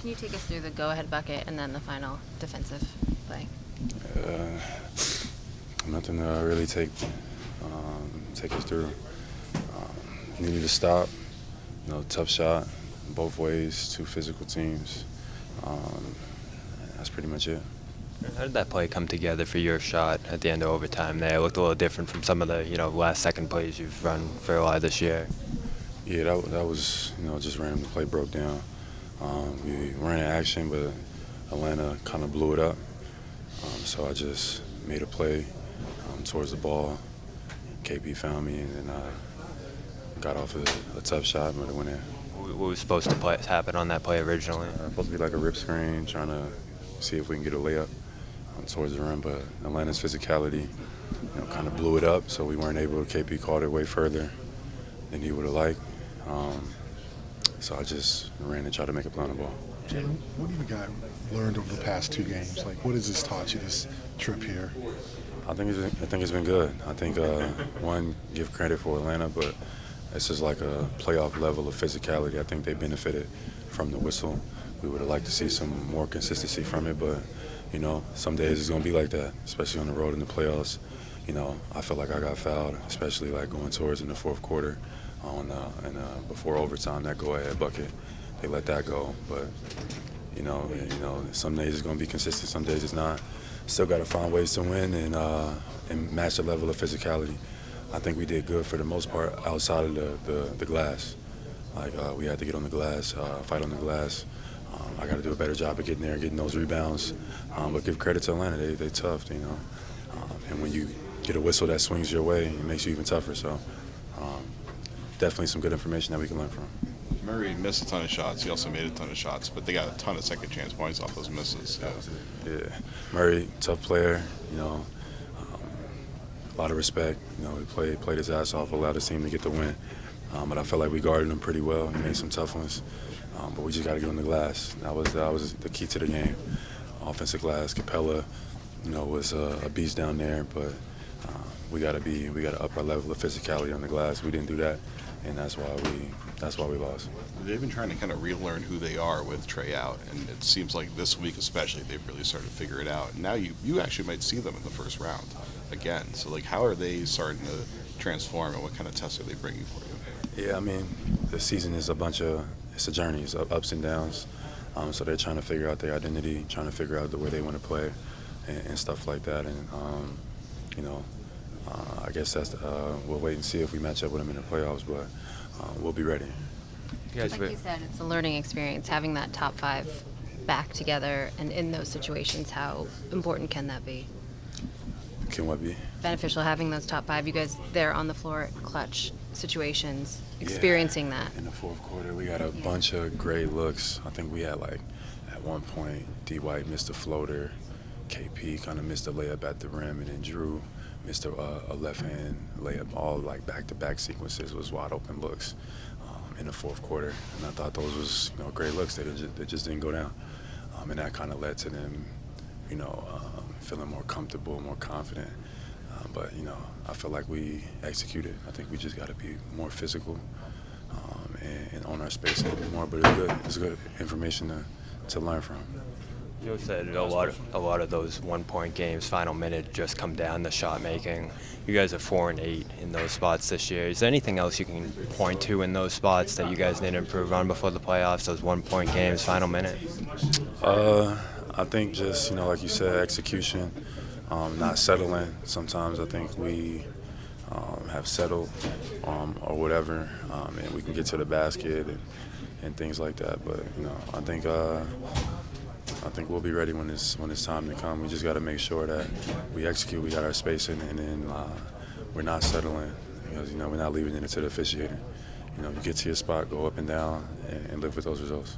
Can you take us through the go-ahead bucket and then the final defensive play? Nothing to really take us through. Needed to stop. Tough shot, both ways, two physical teams. That's pretty much it. How did that play come together for your shot at the end of overtime there? It looked a little different from some of the last second plays you've run for a lot this year. Yeah, that was just random. The play broke down. We ran in action, but Atlanta kind of blew it up. So I just made a play towards the ball. KP found me, and then I got off a tough shot, but it went in. What was supposed to happen on that play originally? Supposed to be like a rip screen, trying to see if we can get a layup towards the rim, but Atlanta's physicality, kind of blew it up, so we weren't able to. KP called it way further than he would have liked. So I just ran and tried to make a play on the ball. Jaylen, what have you got learned over the past two games? Like, what has this taught you, this trip here? I think it's been good. I think one, give credit for Atlanta, but it's just like a playoff level of physicality. I think they benefited from the whistle. We would have liked to see some more consistency from it, but some days it's gonna be like that, especially on the road in the playoffs. I felt like I got fouled, especially like going towards in the fourth quarter, before overtime, that go-ahead bucket. They let that go, but some days it's gonna be consistent, some days it's not. Still got to find ways to win and match the level of physicality. I think we did good for the most part outside of the glass. Like we had to get on the glass, fight on the glass. I got to do a better job of getting there, getting those rebounds. But give credit to Atlanta, they tough, and when you get a whistle that swings your way, it makes you even tougher. So definitely some good information that we can learn from. Murray missed a ton of shots. He also made a ton of shots, but they got a ton of second chance points off those misses. Yeah, Murray, tough player. A lot of respect. He played his ass off, allowed his team to get the win. But I felt like we guarded him pretty well. He made some tough ones, but we just got to get on the glass. That was the key to the game. Offensive glass. Capella, was a beast down there, but we got to up our level of physicality on the glass. We didn't do that, and that's why we lost. They've been trying to kind of relearn who they are with Trey out, and it seems like this week especially they've really started to figure it out. And now you actually might see them in the first round again. So like, how are they starting to transform, and what kind of tests are they bringing for you? Yeah, I mean, the season is it's a journey. It's ups and downs. So they're trying to figure out their identity, trying to figure out the way they want to play, and stuff like that. And I guess we'll wait and see if we match up with them in the playoffs, but we'll be ready. Like you said, it's a learning experience, having that top five back together, and in those situations, how important can that be? Can what be? Beneficial having those top five. You guys there on the floor, clutch situations, experiencing that. In the fourth quarter, we got a bunch of great looks. I think we had at one point, D. White missed a floater, KP kind of missed a layup at the rim, and then Drew missed a left-hand layup. All back-to-back sequences was wide open looks in the fourth quarter, and I thought those was great looks. They just didn't go down, and that kind of led to them, feeling more comfortable, more confident. But I feel like we executed. I think we just got to be more physical and own our space a little bit more. But it's good. It's good information to learn from. You said a lot of those 1-point games, final minute, just come down to shot making. You guys are 4-8 in those spots this year. Is there anything else you can point to in those spots that you guys need to improve on before the playoffs? Those 1-point games, final minute. I think just like you said, execution, not settling. Sometimes I think we have settled or whatever, and we can get to the basket and things like that. But I think we'll be ready when it's time to come. We just got to make sure that we execute, we got our spacing, and then we're not settling because we're not leaving it to the officiator. You get to your spot, go up and down, and live with those results.